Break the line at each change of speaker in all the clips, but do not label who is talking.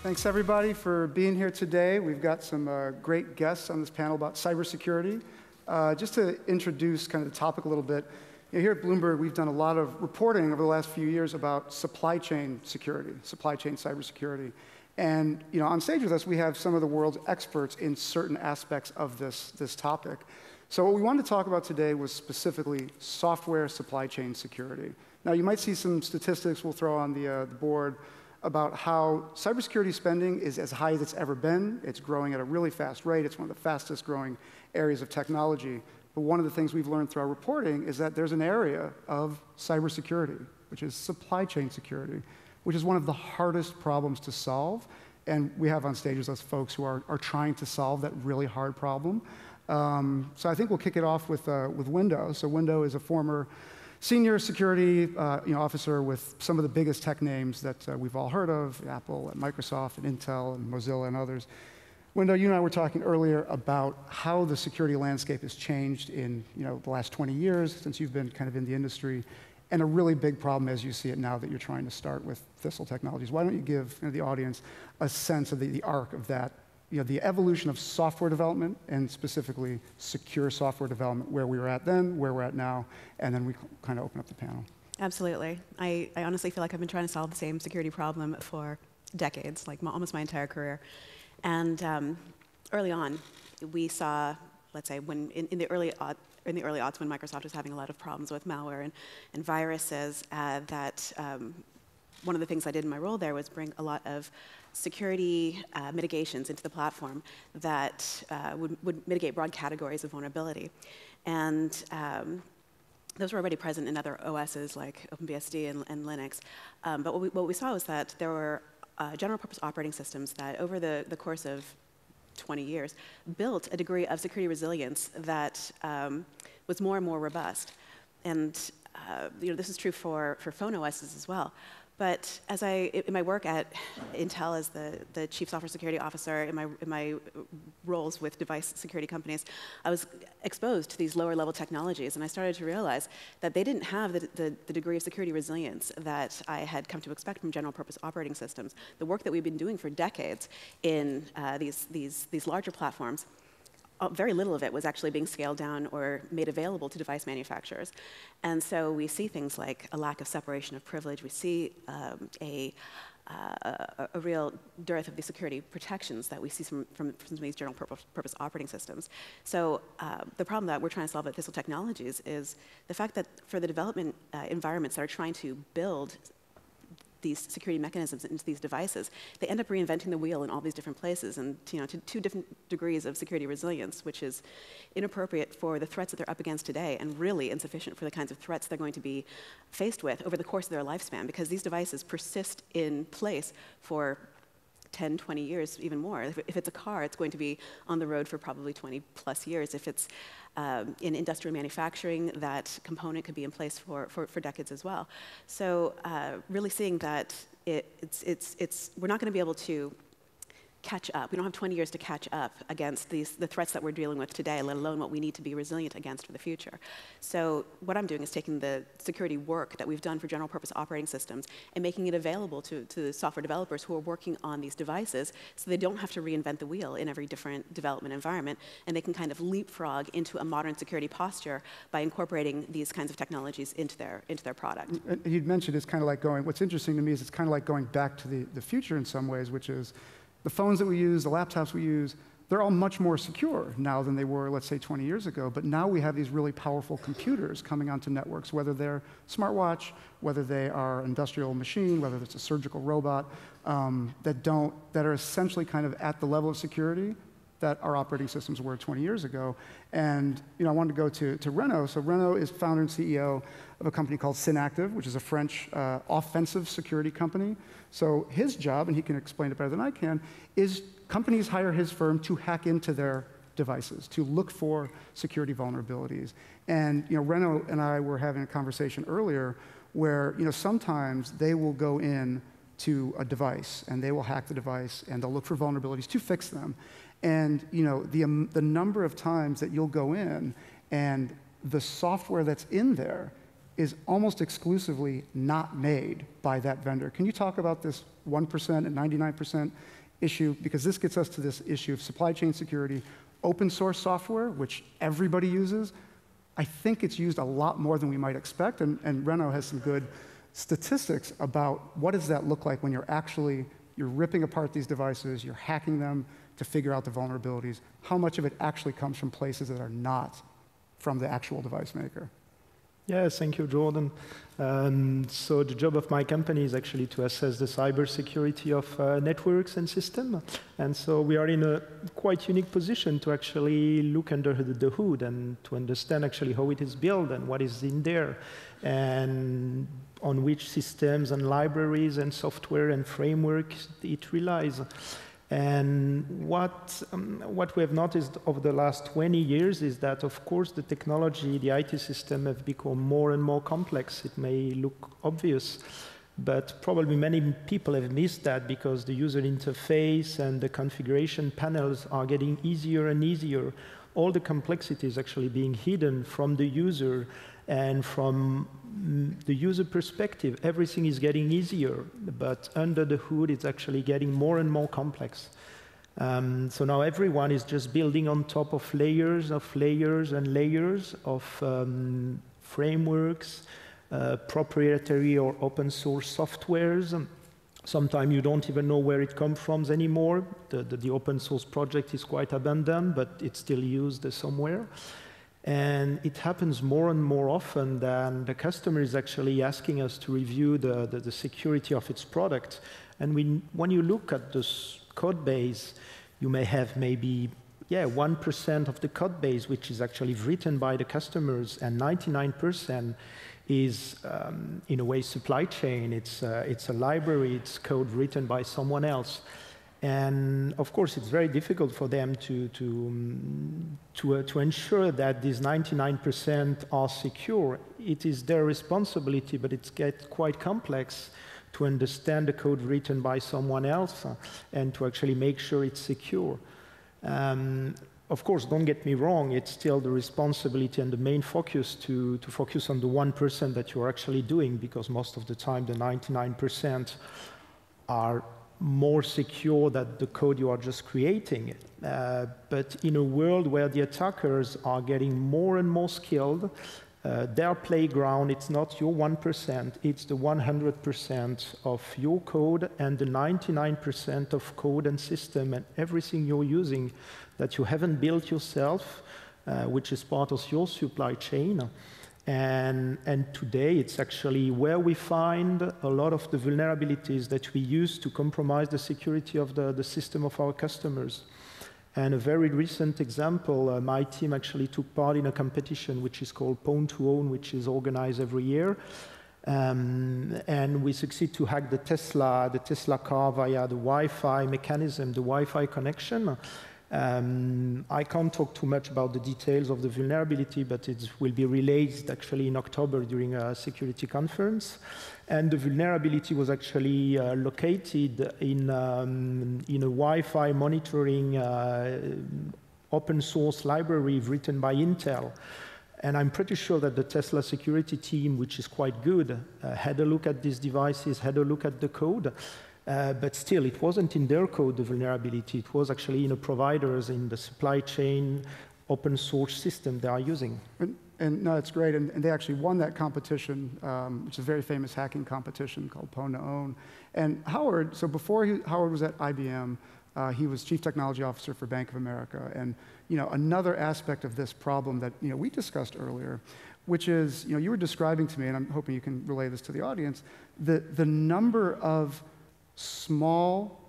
Thanks, everybody, for being here today. We've got some great guests on this panel about cybersecurity. Just to introduce kind of the topic a little bit, here at Bloomberg, we've done a lot of reporting over the last few years about supply chain security, supply chain cybersecurity. And on stage with us, we have some of the world's experts in certain aspects of this topic. So what we wanted to talk about today was specifically software supply chain security. Now, you might see some statistics we'll throw on the board about how cybersecurity spending is as high as it's ever been. It's growing at a really fast rate. It's one of the fastest growing areas of technology. But one of the things we've learned through our reporting is that there's an area of cybersecurity, which is supply chain security, which is one of the hardest problems to solve. And we have on stage with us folks who are trying to solve that really hard problem. So I think we'll kick it off with Renaud. So Renaud is a former senior security officer with some of the biggest tech names that we've all heard of, Apple and Microsoft and Intel and Mozilla and others. Renaud, you and I were talking earlier about how the security landscape has changed in the last 20 years since you've been kind of in the industry, and a really big problem as you see it now that you're trying to start with Thistle Technologies. Why don't you give the audience a sense of the arc of that, the evolution of software development, and specifically secure software development, where we were at then, where we're at now, and then we kind of open up the panel.
Absolutely. I honestly feel like I've been trying to solve the same security problem for decades, like almost my entire career. And early on, we saw, let's say, when in the early aughts, when Microsoft was having a lot of problems with malware and viruses, that one of the things I did in my role there was bring a lot of security mitigations into the platform that would mitigate broad categories of vulnerability. And those were already present in other OSs like OpenBSD and Linux. But what we saw was that there were general purpose operating systems that over the course of 20 years built a degree of security resilience that was more and more robust. And this is true for phone OSs as well. But in my work at Intel as the chief software security officer, in my roles with device security companies, I was exposed to these lower level technologies, and I started to realize that they didn't have the degree of security resilience that I had come to expect from general purpose operating systems. The work that we've been doing for decades in these larger platforms, very little of it was actually being scaled down or made available to device manufacturers. And so we see things like a lack of separation of privilege. We see a real dearth of the security protections that we see from some of these general purpose operating systems. So the problem that we're trying to solve at Thistle Technologies is the fact that for the development environments that are trying to build these security mechanisms into these devices, they end up reinventing the wheel in all these different places, and to two different degrees of security resilience, which is inappropriate for the threats that they're up against today, and really insufficient for the kinds of threats they're going to be faced with over the course of their lifespan, because these devices persist in place for 10, 20 years, even more. If it's a car, it's going to be on the road for probably 20 plus years. If it's in industrial manufacturing, that component could be in place for decades as well. So really seeing that we're not going to be able to catch up. We don't have 20 years to catch up against the threats that we're dealing with today, let alone what we need to be resilient against for the future. So what I'm doing is taking the security work that we've done for general purpose operating systems and making it available to the software developers who are working on these devices, so they don't have to reinvent the wheel in every different development environment, and they can kind of leapfrog into a modern security posture by incorporating these kinds of technologies into their product.
You'd mentioned it's kind of like what's interesting to me is it's kind of like going back to the future in some ways, which is the phones that we use, the laptops we use, they're all much more secure now than they were, let's say, 20 years ago. But now we have these really powerful computers coming onto networks, whether they're smartwatch, whether they are industrial machine, whether it's a surgical robot, that are essentially kind of at the level of security that our operating systems were 20 years ago. And I wanted to go to Renaud. So Renaud is founder and CEO of a company called Synacktiv, which is a French offensive security company. So his job, and he can explain it better than I can, is companies hire his firm to hack into their devices, to look for security vulnerabilities. And Renaud and I were having a conversation earlier where sometimes they will go in to a device and they will hack the device and they'll look for vulnerabilities to fix them. And the number of times that you'll go in and the software that's in there is almost exclusively not made by that vendor. Can you talk about this 1% and 99% issue? Because this gets us to this issue of supply chain security, open source software, which everybody uses. I think it's used a lot more than we might expect, and Renaud has some good statistics about what does that look like when you're ripping apart these devices, you're hacking them to figure out the vulnerabilities. How much of it actually comes from places that are not from the actual device maker?
Yes, thank you, Jordan. So the job of my company is actually to assess the cybersecurity of networks and systems. And so we are in a quite unique position to actually look under the hood and to understand actually how it is built and what is in there, and on which systems and libraries and software and frameworks it relies. And what we have noticed over the last 20 years is that, of course, the technology, the IT system have become more and more complex. It may look obvious, but probably many people have missed that because the user interface and the configuration panels are getting easier and easier. All the complexity is actually being hidden from the user, and from the user perspective, everything is getting easier, but under the hood, it's actually getting more and more complex. So now everyone is just building on top of layers and layers of frameworks, proprietary or open source softwares. Sometimes you don't even know where it comes from anymore. The open source project is quite abundant, but it's still used somewhere. And it happens more and more often than the customer is actually asking us to review the security of its product. And when you look at this code base, you may have maybe 1% of the code base which is actually written by the customers, and 99% is, in a way, supply chain. It's a library, it's code written by someone else. And of course, it's very difficult for them to ensure that these 99% are secure. It is their responsibility, but it gets quite complex to understand the code written by someone else and to actually make sure it's secure. Of course, don't get me wrong, it's still the responsibility and the main focus to focus on the 1% that you're actually doing, because most of the time the 99% are more secure than the code you are just creating. But in a world where the attackers are getting more and more skilled, their playground, it's not your 1%, it's the 100% of your code and the 99% of code and system and everything you're using that you haven't built yourself, which is part of your supply chain. And today, it's actually where we find a lot of the vulnerabilities that we use to compromise the security of the system of our customers. And a very recent example, my team actually took part in a competition which is called Pawn to Own, which is organized every year. And we succeed to hack the Tesla car via the Wi-Fi mechanism, the Wi-Fi connection. I can't talk too much about the details of the vulnerability, but it will be released actually in October during a security conference. And the vulnerability was actually located in a Wi-Fi monitoring open source library written by Intel. And I'm pretty sure that the Tesla security team, which is quite good, had a look at these devices, had a look at the code. But still, it wasn't in their code, the vulnerability. It was actually in the providers, in the supply chain, open source system they are using.
And no, it's great. And they actually won that competition, which is a very famous hacking competition called Pawn to Own. And Howard, so before Howard was at IBM, he was Chief Technology Officer for Bank of America. And another aspect of this problem that we discussed earlier, which is, you were describing to me, and I'm hoping you can relay this to the audience, the number of small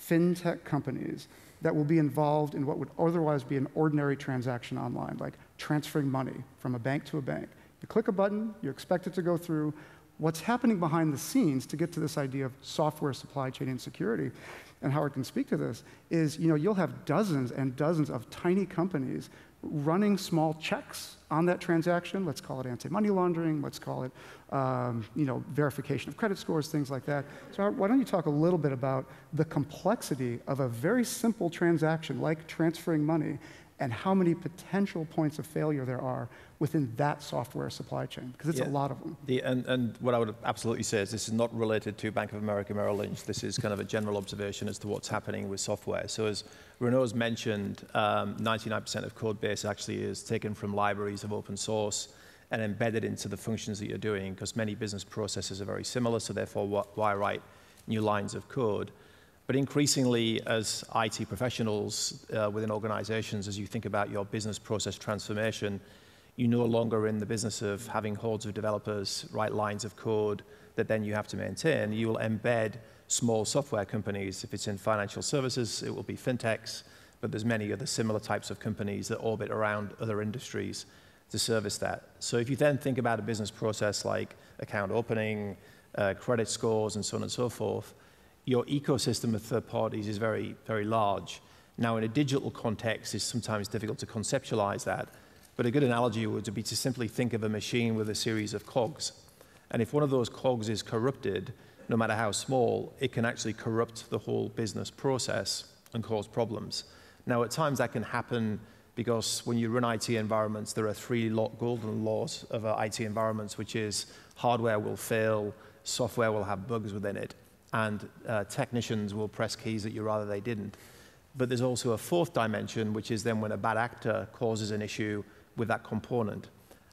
fintech companies that will be involved in what would otherwise be an ordinary transaction online, like transferring money from a bank to a bank. You click a button, you expect it to go through. What's happening behind the scenes to get to this idea of software supply chain and security, and Howard can speak to this, is you'll have dozens and dozens of tiny companies running small checks on that transaction. Let's call it anti-money laundering. Let's call it verification of credit scores, things like that. So why don't you talk a little bit about the complexity of a very simple transaction like transferring money and how many potential points of failure there are within that software supply chain, because it's a lot of them.
And what I would absolutely say is this is not related to Bank of America Merrill Lynch. This is kind of a general observation as to what's happening with software. So as Renaud's mentioned, 99% of code base actually is taken from libraries of open source and embedded into the functions that you're doing, because many business processes are very similar, so therefore why write new lines of code? But increasingly, as IT professionals within organizations, as you think about your business process transformation, you're no longer in the business of having hordes of developers write lines of code that then you have to maintain. You will embed small software companies. If it's in financial services, it will be fintechs, but there's many other similar types of companies that orbit around other industries to service that. So if you then think about a business process like account opening, credit scores, and so on and so forth, your ecosystem of third parties is very, very large. Now, in a digital context, it's sometimes difficult to conceptualize that, but a good analogy would be to simply think of a machine with a series of cogs. And if one of those cogs is corrupted, no matter how small, it can actually corrupt the whole business process and cause problems. Now, at times that can happen because when you run IT environments, there are three golden laws of IT environments, which is hardware will fail, software will have bugs within it, and technicians will press keys that you rather they didn't. But there's also a fourth dimension, which is then when a bad actor causes an issue with that component.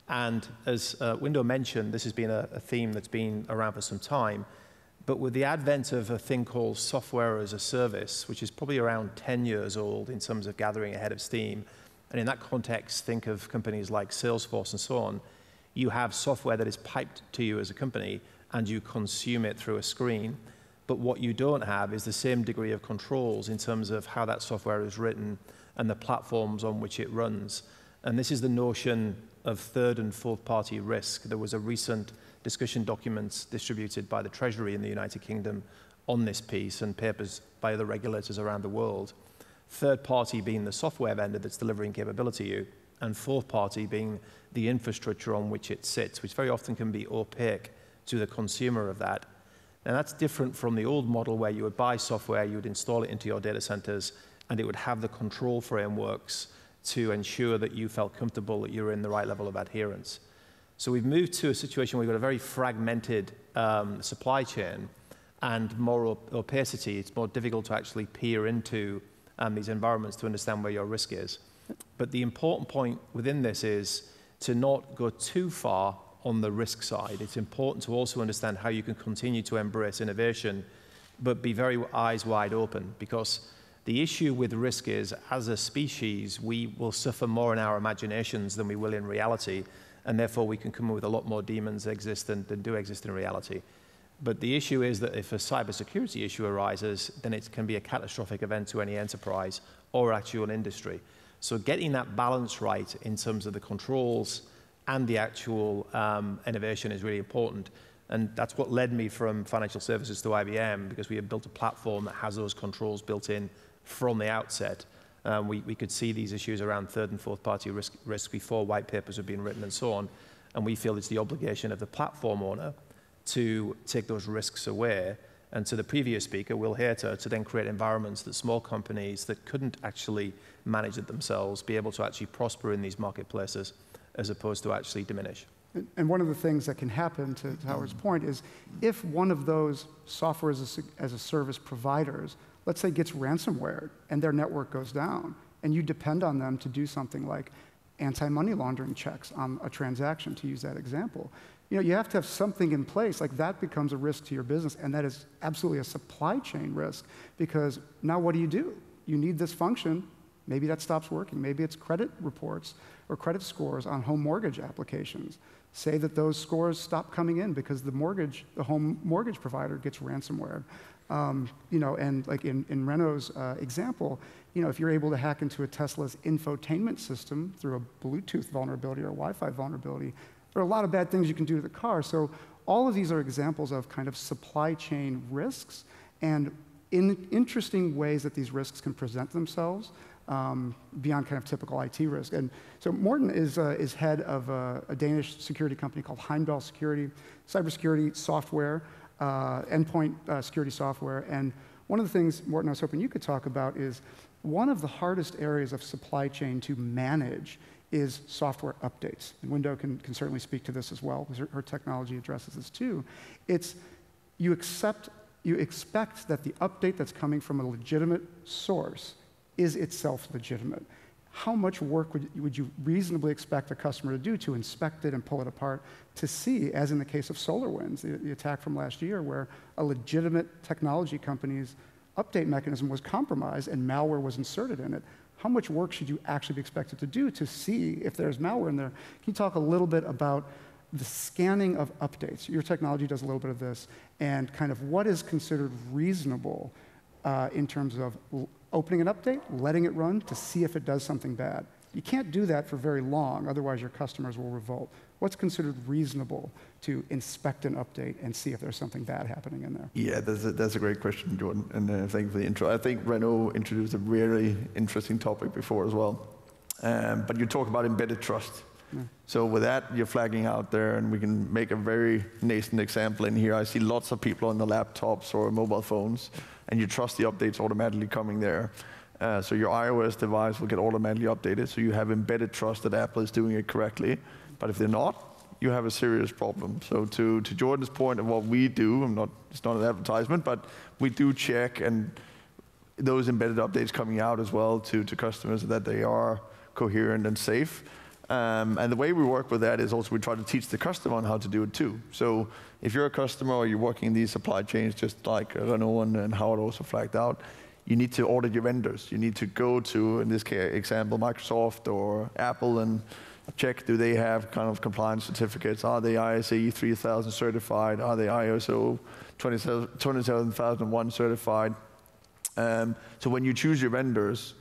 And as Window mentioned, this has been a theme that's been around for some time. But with the advent of a thing called software as a service, which is probably around 10 years old in terms of gathering ahead of steam, and in that context, think of companies like Salesforce and so on, you have software that is piped to you as a company, and you consume it through a screen. But what you don't have is the same degree of controls in terms of how that software is written and the platforms on which it runs. And this is the notion of third and fourth party risk. There was a recent discussion document distributed by the Treasury in the United Kingdom on this piece, and papers by other regulators around the world. Third party being the software vendor that's delivering capability to you, and fourth party being the infrastructure on which it sits, which very often can be opaque to the consumer of that. And that's different from the old model where you would buy software, you would install it into your data centers, and it would have the control frameworks to ensure that you felt comfortable that you're in the right level of adherence. So we've moved to a situation where we've got a very fragmented supply chain and more opacity. It's more difficult to actually peer into these environments to understand where your risk is. But the important point within this is to not go too far on the risk side. It's important to also understand how you can continue to embrace innovation, but be very eyes wide open, because the issue with risk is, as a species, we will suffer more in our imaginations than we will in reality, and therefore we can come up with a lot more demons than do exist in reality. But the issue is that if a cybersecurity issue arises, then it can be a catastrophic event to any enterprise or actual industry. So getting that balance right in terms of the controls and the actual innovation is really important. And that's what led me from financial services to IBM, because we had built a platform that has those controls built in from the outset. We could see these issues around third and fourth party risk before white papers had been written and so on. And we feel it's the obligation of the platform owner to take those risks away. And to the previous speaker, Will Hayter, to then create environments that small companies that couldn't actually manage it themselves be able to actually prosper in these marketplaces as opposed to actually diminish.
And one of the things that can happen, to Howard's point, is if one of those software as a service providers, let's say, gets ransomware and their network goes down, and you depend on them to do something like anti-money laundering checks on a transaction, to use that example, you have to have something in place. Like, that becomes a risk to your business, and that is absolutely a supply chain risk, because now what do? You need this function. Maybe that stops working. Maybe it's credit reports or credit scores on home mortgage applications. Say that those scores stop coming in because the home mortgage provider gets ransomware. And like in Renaud's example, if you're able to hack into a Tesla's infotainment system through a Bluetooth vulnerability or a Wi-Fi vulnerability, there are a lot of bad things you can do to the car. So all of these are examples of kind of supply chain risks, and in interesting ways that these risks can present themselves beyond kind of typical IT risk. And so Morten is head of a Danish security company called Heimdal Security, cybersecurity software, endpoint security software. And One of the things, Morten, I was hoping you could talk about is one of the hardest areas of supply chain to manage is software updates. And Window can certainly speak to this as well, because her technology addresses this too. It's you expect that the update that's coming from a legitimate source is itself legitimate. How much work would you reasonably expect a customer to do to inspect it and pull it apart to see, as in the case of SolarWinds, the attack from last year, where a legitimate technology company's update mechanism was compromised and malware was inserted in it? How much work should you actually be expected to do to see if there's malware in there? Can you talk a little bit about the scanning of updates? Your technology does a little bit of this, and kind of what is considered reasonable in terms of opening an update, letting it run to see if it does something bad. You can't do that for very long, otherwise your customers will revolt. What's considered reasonable to inspect an update and see if there's something bad happening in there?
Yeah, that's a great question, Jordan, and thank you for the intro. I think Renaud introduced a really interesting topic before as well. But you talk about embedded trust. Yeah. So with that, you're flagging out there, and we can make a very nascent example in here. I see lots of people on the laptops or mobile phones, and you trust the updates automatically coming there. So your iOS device will get automatically updated, so you have embedded trust that Apple is doing it correctly. But if they're not, you have a serious problem. So to Jordan's point of what we do, it's not an advertisement, but we do check and those embedded updates coming out as well to customers that they are coherent and safe. And the way we work with that is also we try to teach the customer on how to do it too. So if you're a customer or you're working in these supply chains, just like Renaud and Howard also flagged out, you need to audit your vendors. You need to go to, in this case, example, Microsoft or Apple and check, do they have kind of compliance certificates? Are they ISA 3000 certified? Are they ISO 27001 certified? So when you choose your vendors,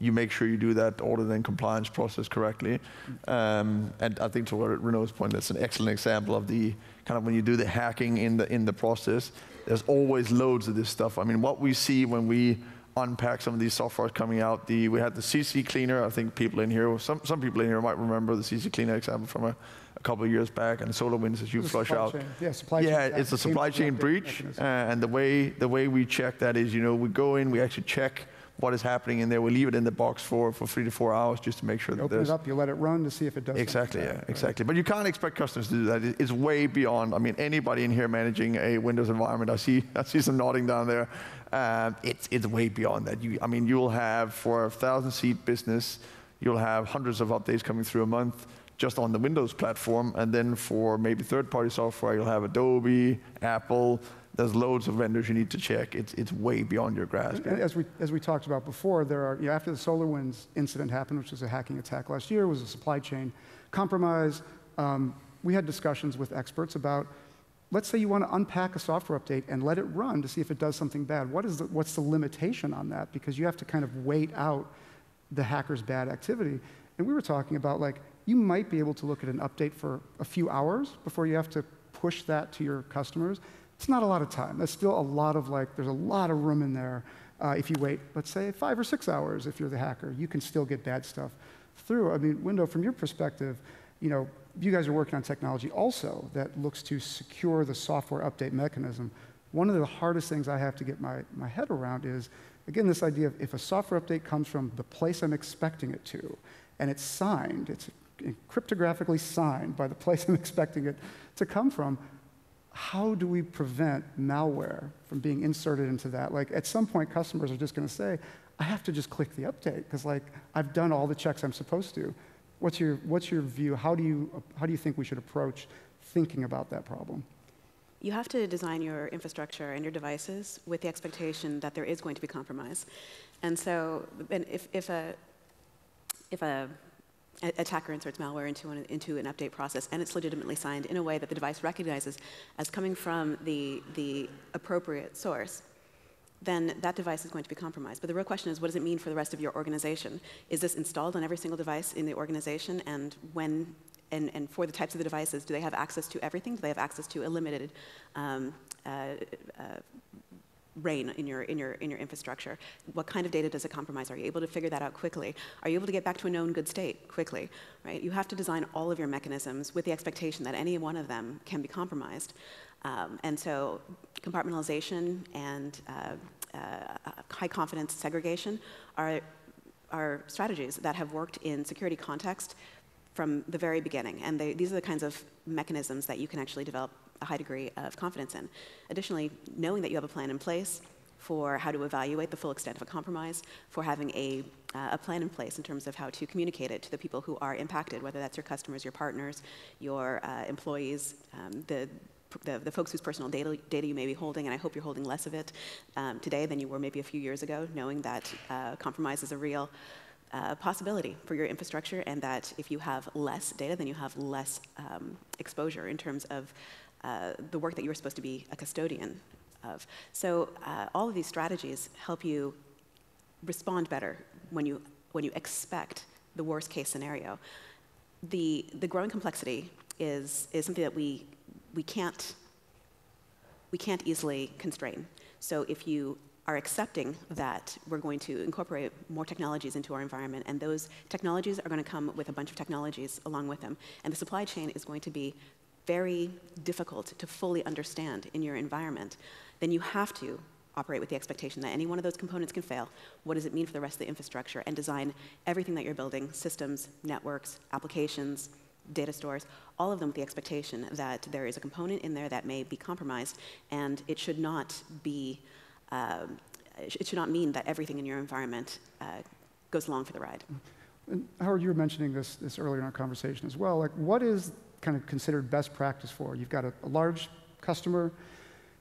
you make sure you do that audit and compliance process correctly. And I think to Renaud's point, that's an excellent example of the kind of when you do the hacking in the process, there's always loads of this stuff. I mean, what we see when we unpack some of these softwares coming out, we had the CC Cleaner. I think people in here, some people in here might remember the CC Cleaner example from a couple of years back, and SolarWinds as you flush out.
Yeah, supply chain.
Yeah, it's a supply chain breach, and the way we check that is, we go in, we actually check what is happening in there. We leave it in the box for 3 to 4 hours just to make sure that there's...
Open it up, you let it run to see if it does
exactly, yeah, exactly. But you can't expect customers to do that. It's way beyond, I mean, anybody in here managing a Windows environment, I see some nodding down there. It's way beyond that. You'll have, for a 1,000-seat business, you'll have hundreds of updates coming through a month just on the Windows platform, and then for maybe third-party software, you'll have Adobe, Apple. There's loads of vendors you need to check. It's way beyond your grasp.
And as we talked about before, there are, after the SolarWinds incident happened, which was a hacking attack last year, was a supply chain compromise. We had discussions with experts about, let's say you want to unpack a software update and let it run to see if it does something bad. What's the limitation on that? Because you have to kind of wait out the hacker's bad activity. And we were talking about, like, you might be able to look at an update for a few hours before you have to push that to your customers. It's not a lot of time. That's still a lot of, there's a lot of room in there. If you wait, let's say, 5 or 6 hours, if you're the hacker, you can still get bad stuff through. I mean, Window, from your perspective, you guys are working on technology also that looks to secure the software update mechanism. One of the hardest things I have to get my head around is, again, this idea of if a software update comes from the place I'm expecting it to, and it's signed, it's cryptographically signed by the place I'm expecting it to come from, how do we prevent malware from being inserted into that? Like, at some point, customers are just going to say, I have to just click the update because, I've done all the checks I'm supposed to. What's your view? How do you think we should approach thinking about that problem?
You have to design your infrastructure and your devices with the expectation that there is going to be compromise. And so, if a attacker inserts malware into an update process and it's legitimately signed in a way that the device recognizes as coming from the appropriate source, then that device is going to be compromised. But the real question is, what does it mean for the rest of your organization? Is this installed on every single device in the organization? And and for the types of the devices, do they have access to everything? Do they have access to a limited reign in your infrastructure? What kind of data does it compromise? Are you able to figure that out quickly? Are you able to get back to a known good state quickly? Right? You have to design all of your mechanisms with the expectation that any one of them can be compromised. And so compartmentalization and high confidence segregation are strategies that have worked in security context from the very beginning. And these are the kinds of mechanisms that you can actually develop a high degree of confidence in. Additionally, knowing that you have a plan in place for how to evaluate the full extent of a compromise, for having a plan in place in terms of how to communicate it to the people who are impacted, whether that's your customers, your partners, your employees, the folks whose personal data you may be holding, and I hope you're holding less of it today than you were maybe a few years ago, knowing that compromise is a real possibility for your infrastructure, and that if you have less data, then you have less exposure in terms of the work that you were supposed to be a custodian of. So all of these strategies help you respond better when you expect the worst case scenario. The growing complexity is something that we can't easily constrain. So if you are accepting that we're going to incorporate more technologies into our environment, and those technologies are going to come with a bunch of technologies along with them, and the supply chain is going to be very difficult to fully understand in your environment, then you have to operate with the expectation that any one of those components can fail. What does it mean for the rest of the infrastructure? And design everything that you're building, systems, networks, applications, data stores, all of them with the expectation that there is a component in there that may be compromised, and it should not be, it should not mean that everything in your environment goes along for the ride.
And Howard, you were mentioning this earlier in our conversation as well. Like, what is kind of considered best practice for? You've got a large customer,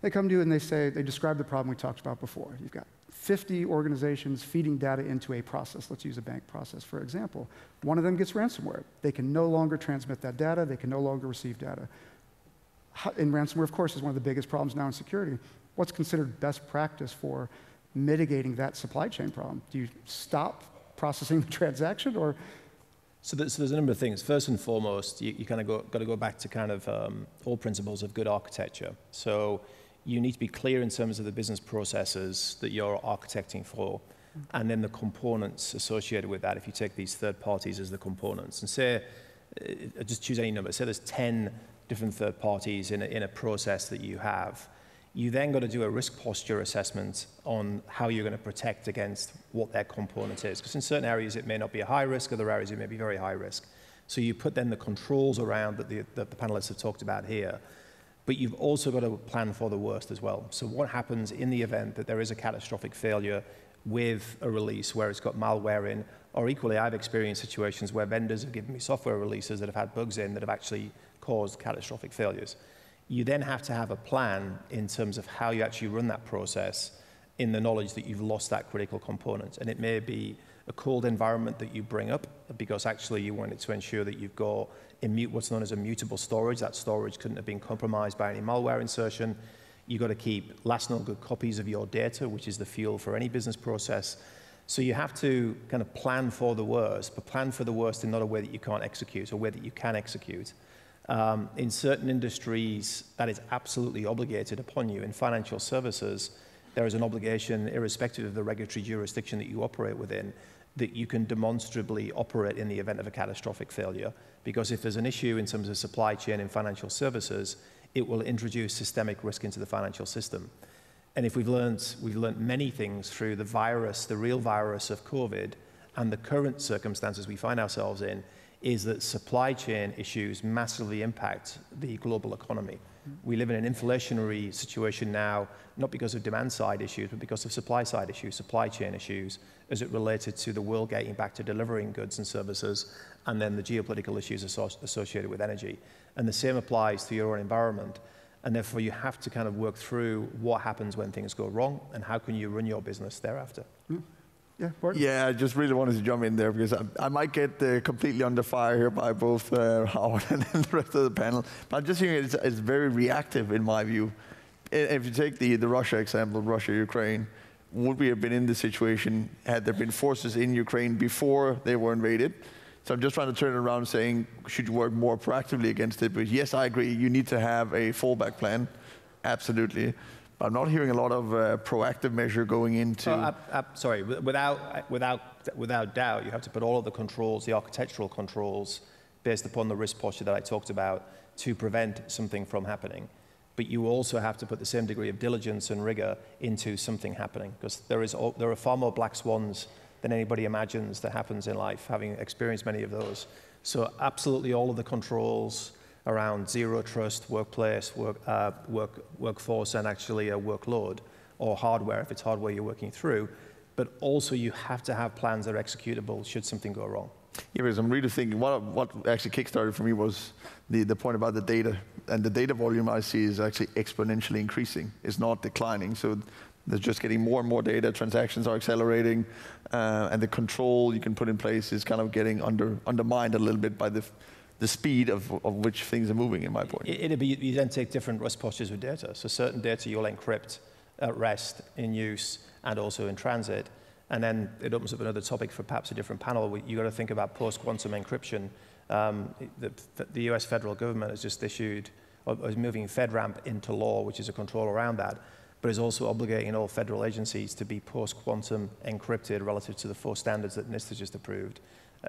they come to you and they describe the problem we talked about before. You've got 50 organizations feeding data into a process. Let's use a bank process, for example. One of them gets ransomware. They can no longer transmit that data. They can no longer receive data. And ransomware, of course, is one of the biggest problems now in security. What's considered best practice for mitigating that supply chain problem? Do you stop processing the transaction, or?
So there's a number of things. First and foremost, you kind of got to go back to kind of all principles of good architecture. So you need to be clear in terms of the business processes that you're architecting for, and then the components associated with that. If you take these third parties as the components, and say, just choose any number, say there's 10 different third parties in a process that you have, you then got to do a risk posture assessment on how you're going to protect against what their component is. Because in certain areas it may not be a high risk, other areas it may be very high risk. So you put then the controls around that the panelists have talked about here. But you've also got to plan for the worst as well. So what happens in the event that there is a catastrophic failure with a release where it's got malware in, or equally I've experienced situations where vendors have given me software releases that have had bugs in that have actually caused catastrophic failures. You then have to have a plan in terms of how you actually run that process in the knowledge that you've lost that critical component. And it may be a cold environment that you bring up because actually you wanted to ensure that you've got what's known as immutable storage. That storage couldn't have been compromised by any malware insertion. You've got to keep last known good copies of your data, which is the fuel for any business process. So you have to kind of plan for the worst, but plan for the worst in not a way that you can't execute, or a way that you can execute. In certain industries, that is absolutely obligated upon you. In financial services, there is an obligation, irrespective of the regulatory jurisdiction that you operate within, that you can demonstrably operate in the event of a catastrophic failure. Because if there's an issue in terms of supply chain in financial services, it will introduce systemic risk into the financial system. And if we've learned many things through the virus, the real virus of COVID, and the current circumstances we find ourselves in, is that supply chain issues massively impact the global economy. We live in an inflationary situation now, not because of demand side issues, but because of supply side issues, supply chain issues, as it related to the world getting back to delivering goods and services, and then the geopolitical issues associated with energy. And the same applies to your own environment. And therefore you have to kind of work through what happens when things go wrong, and how can you run your business thereafter.
Yeah, Morten?
Yeah, I just really wanted to jump in there because I might get completely under fire here by both Howard and the rest of the panel. But I'm just hearing it's very reactive in my view. If you take the Russia example, Russia-Ukraine, would we have been in this situation had there been forces in Ukraine before they were invaded? So I'm just trying to turn it around saying, should you work more proactively against it? But yes, I agree, you need to have a fallback plan, absolutely. I'm not hearing a lot of proactive measure going into.
Sorry, without doubt, you have to put all of the controls, the architectural controls, based upon the risk posture that I talked about, to prevent something from happening. but you also have to put the same degree of diligence and rigor into something happening, because there are far more black swans than anybody imagines that happens in life, having experienced many of those. So absolutely all of the controls around zero trust, workplace, workforce, and actually a workload, or hardware, if it's hardware you're working through, but also you have to have plans that are executable should something go wrong.
Yeah, because I'm really thinking, what actually kickstarted for me was the point about the data. And the data volume I see is actually exponentially increasing. It's not declining. So there's just getting more and more data, transactions are accelerating, and the control you can put in place is kind of getting undermined a little bit by the speed of which things are moving, in my point.
You then take different rust postures with data. So certain data you'll encrypt at rest, in use, and also in transit. And then it opens up another topic for perhaps a different panel. You've got to think about post-quantum encryption. The US federal government has just issued, or is moving FedRAMP into law, which is a control around that, but is also obligating all federal agencies to be post-quantum encrypted relative to the 4 standards that NIST has just approved.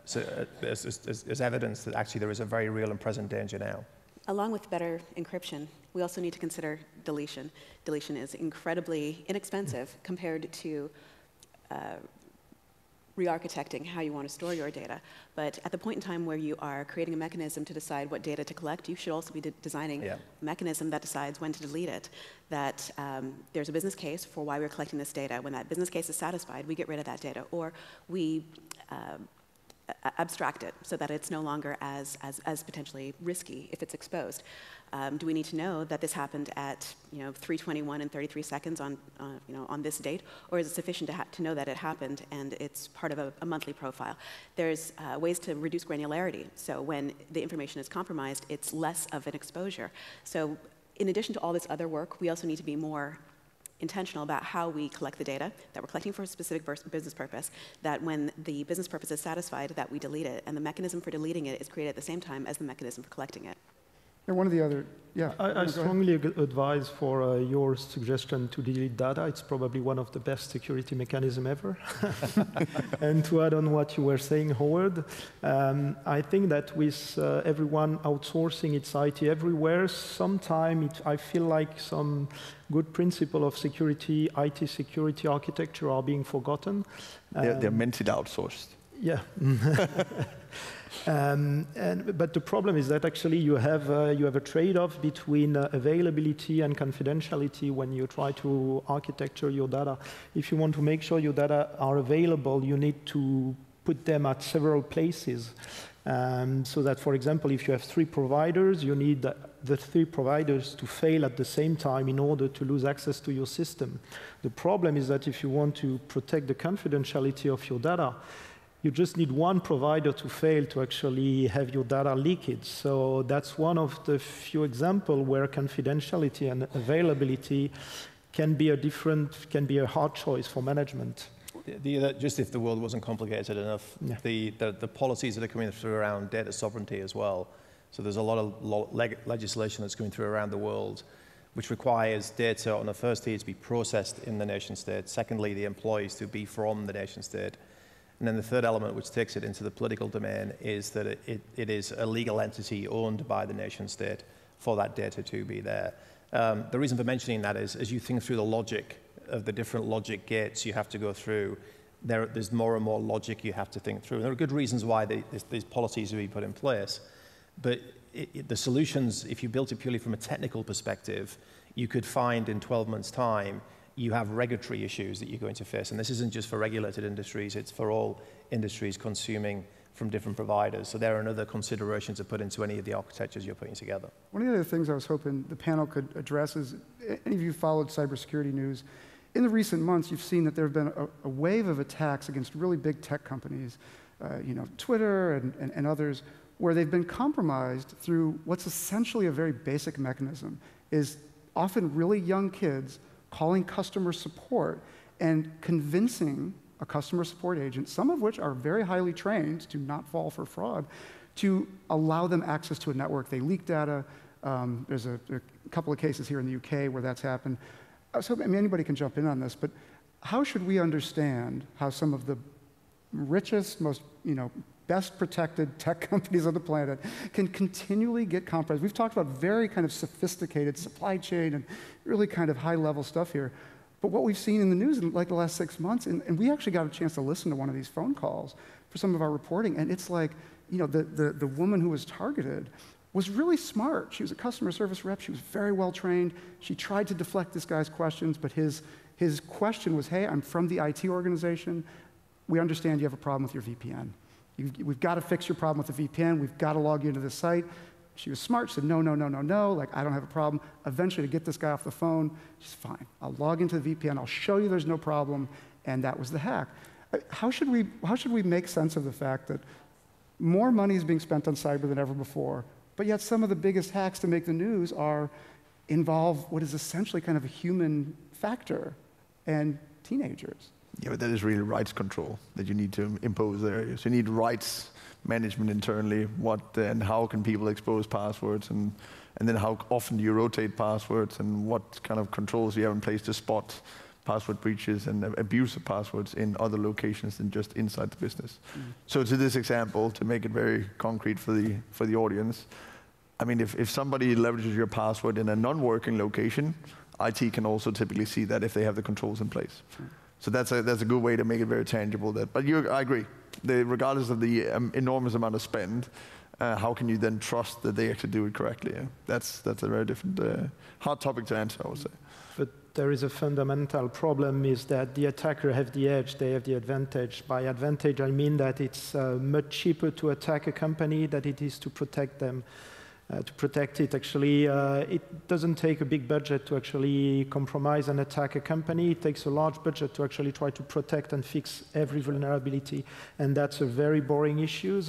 So there's evidence that actually there is a very real and present danger now.
Along with better encryption, we also need to consider deletion. Deletion is incredibly inexpensive compared to re-architecting how you want to store your data. But at the point in time where you are creating a mechanism to decide what data to collect, you should also be designing a mechanism that decides when to delete it. That there's a business case for why we're collecting this data. When that business case is satisfied, we get rid of that data, or we abstract it so that it's no longer as potentially risky if it's exposed. Do we need to know that this happened at 3:21 and 33 seconds on this date, or is it sufficient to know that it happened and it's part of a monthly profile? There's ways to reduce granularity, so when the information is compromised, it's less of an exposure. So in addition to all this other work, we also need to be more intentional about how we collect the data, that we're collecting for a specific business purpose, that when the business purpose is satisfied, that we delete it, and the mechanism for deleting it is created at the same time as the mechanism for collecting it.
And one of the other,
I strongly advise for your suggestion to delete data. It's probably one of the best security mechanisms ever. And to add on what you were saying, Howard, I think that with everyone outsourcing its IT everywhere, sometimes I feel like some good principle of security, IT security architecture are being forgotten.
They're mentally outsourced.
Yeah. But the problem is that actually you have a trade-off between availability and confidentiality when you try to architecture your data. If you want to make sure your data are available, you need to put them at several places. So that, for example, if you have 3 providers, you need the 3 providers to fail at the same time in order to lose access to your system. The problem is that if you want to protect the confidentiality of your data, you just need one provider to fail to actually have your data leaked. So that's one of the few examples where confidentiality and availability can be a hard choice for management.
Just if the world wasn't complicated enough, the policies that are coming through around data sovereignty as well. So there's a lot of legislation that's going through around the world, which requires data on the first tier to be processed in the nation state. Secondly, the employees to be from the nation state. And then the third element, which takes it into the political domain, is that it is a legal entity owned by the nation state for that data to be there. The reason for mentioning that is, as you think through the logic of the different logic gates you have to go through, there's more and more logic you have to think through. And there are good reasons why these policies are being put in place. But the solutions, if you built it purely from a technical perspective, you could find in 12 months' time you have regulatory issues that you're going to face. And this isn't just for regulated industries, it's for all industries consuming from different providers. So there are other considerations to put into any of the architectures you're putting together.
One of the other things I was hoping the panel could address is, any of you followed cybersecurity news, in the recent months you've seen that there have been a wave of attacks against really big tech companies, Twitter and others, where they've been compromised through what's essentially a very basic mechanism, is often really young kids calling customer support and convincing a customer support agent, some of which are very highly trained to not fall for fraud, to allow them access to a network. They leak data. There's a couple of cases here in the UK where that's happened. So anybody can jump in on this, but how should we understand how some of the richest, most best protected tech companies on the planet can continually get compromised. We've talked about very kind of sophisticated supply chain and really kind of high-level stuff here. But what we've seen in the news in like the last 6 months, and we actually got a chance to listen to one of these phone calls for some of our reporting, and it's like, the woman who was targeted was really smart. She was a customer service rep. She was very well trained. She tried to deflect this guy's questions, but his question was, hey, I'm from the IT organization. We understand you have a problem with your VPN. We've got to fix your problem with the VPN. We've got to log you into the site. She was smart. She said, no, like, I don't have a problem. Eventually, to get this guy off the phone, she's fine. I'll log into the VPN. I'll show you there's no problem. And that was the hack. How should we make sense of the fact that more money is being spent on cyber than ever before, but yet some of the biggest hacks to make the news involve what is essentially kind of a human factor and teenagers?
Yeah, but that is really rights control that you need to impose there. So you need rights management internally, and how can people expose passwords, and then how often do you rotate passwords, and what kind of controls you have in place to spot password breaches and abuse of passwords in other locations than just inside the business. So to this example, to make it very concrete for the audience, I mean, if somebody leverages your password in a non-working location, IT can also typically see that if they have the controls in place. So that's a good way to make it very tangible. But I agree. Regardless of the enormous amount of spend, how can you then trust that they actually do it correctly? Yeah? That's a very different, hard topic to answer, I would say.
But there is a fundamental problem, is that the attacker have the edge, they have the advantage. By advantage, I mean that it's much cheaper to attack a company than it is to protect them. To protect it, actually, it doesn't take a big budget to actually compromise and attack a company. It takes a large budget to actually try to protect and fix every vulnerability. And that's a very boring issue.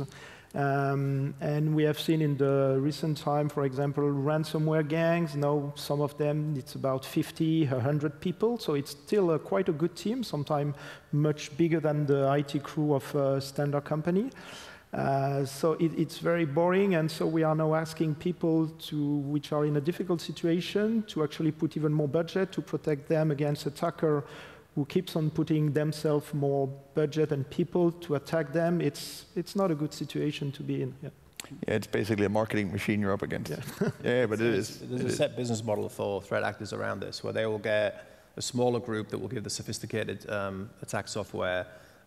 And we have seen in the recent time, for example, ransomware gangs. Now, some of them, it's about 50, 100 people. So it's still quite a good team, sometimes much bigger than the IT crew of a standard company. So it's very boring, and so we are now asking people which are in a difficult situation to actually put even more budget to protect them against attacker who keeps on putting themselves more budget and people to attack them. It's not a good situation to be in. Yeah.
Yeah, it's basically a marketing machine you're up against. Yeah, yeah, but it is.
There's a set business model for threat actors around this, where they will get a smaller group that will give the sophisticated attack software,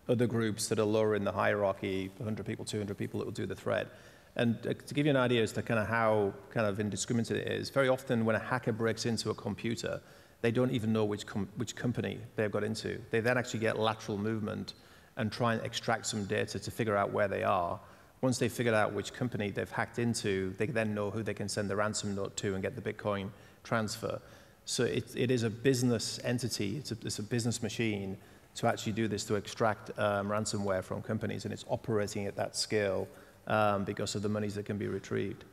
other groups that are lower in the hierarchy, 100 people, 200 people that will do the threat. And to give you an idea as to kind of how kind of indiscriminate it is, very often when a hacker breaks into a computer, they don't even know which company they've got into. They then actually get lateral movement and try and extract some data to figure out where they are. Once they've figured out which company they've hacked into, they then know who they can send the ransom note to and get the Bitcoin transfer. So it is a business entity, it's a business machine to actually do this, to extract ransomware from companies, and it's operating at that scale because of the monies that can be retrieved.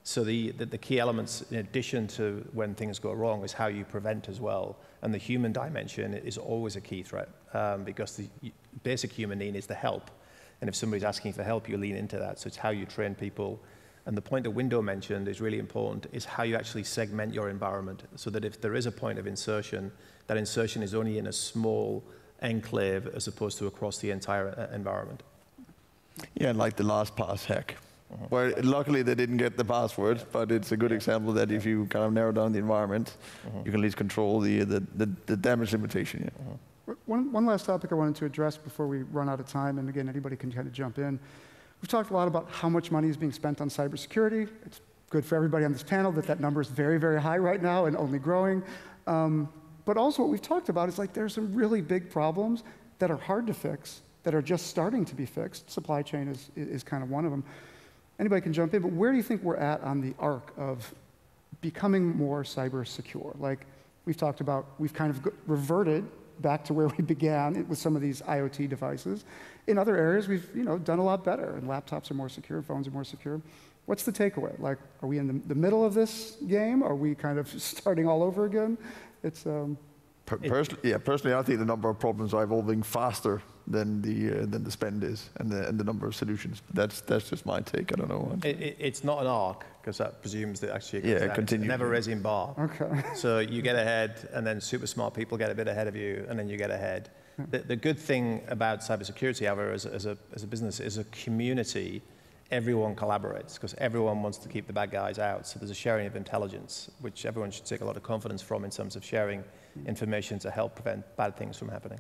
So the key elements, in addition to when things go wrong, is how you prevent as well. And the human dimension is always a key threat because the basic human need is the help. And if somebody's asking for help, you lean into that. So it's how you train people. And the point that Window mentioned is really important, is how you actually segment your environment, so that if there is a point of insertion, that insertion is only in a small enclave as opposed to across the entire environment.
Yeah, like the LastPass hack, where luckily they didn't get the password, but it's a good example that if you kind of narrow down the environment, you can at least control the damage limitation. Yeah.
One last topic I wanted to address before we run out of time, and again, anybody can kind of jump in. We've talked a lot about how much money is being spent on cybersecurity. It's good for everybody on this panel that that number is very, very high right now and only growing. But also what we've talked about is like there's some really big problems that are hard to fix, that are just starting to be fixed. Supply chain is kind of one of them. Anybody can jump in, but where do you think we're at on the arc of becoming more cyber secure? Like we've talked about, we've kind of reverted back to where we began with some of these IoT devices. In other areas, we've done a lot better, and laptops are more secure, phones are more secure. What's the takeaway? Like, are we in the middle of this game? Are we kind of starting all over again? It's
personally, I think the number of problems are evolving faster than the spend is, and the number of solutions. That's just my take. I don't know.
It's not an arc, because that presumes that actually
it continues.
It's never raising bar.
Okay.
So you get ahead, and then super smart people get a bit ahead of you, and then you get ahead. The good thing about cybersecurity, however, as a business, is a community. Everyone collaborates because everyone wants to keep the bad guys out. So there's a sharing of intelligence, which everyone should take a lot of confidence from in terms of sharing information to help prevent bad things from happening.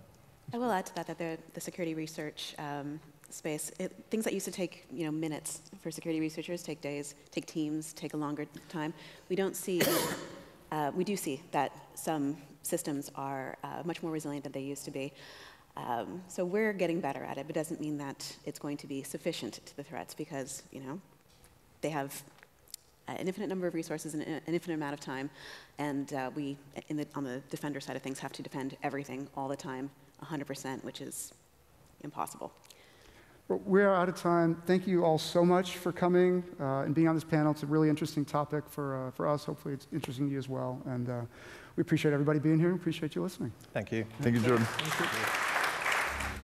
I will add to that the security research space, things that used to take minutes for security researchers take days, take teams, take a longer time. We don't see, we do see that some systems are much more resilient than they used to be. So we're getting better at it, but it doesn't mean that it's going to be sufficient to the threats because they have an infinite number of resources and an infinite amount of time, and we, on the defender side of things, have to defend everything all the time, 100%, which is impossible.
Well, we're out of time. Thank you all so much for coming and being on this panel. It's a really interesting topic for us. Hopefully it's interesting to you as well. And we appreciate everybody being here and appreciate you listening.
Thank you.
Thank you, Jordan.
Thank you.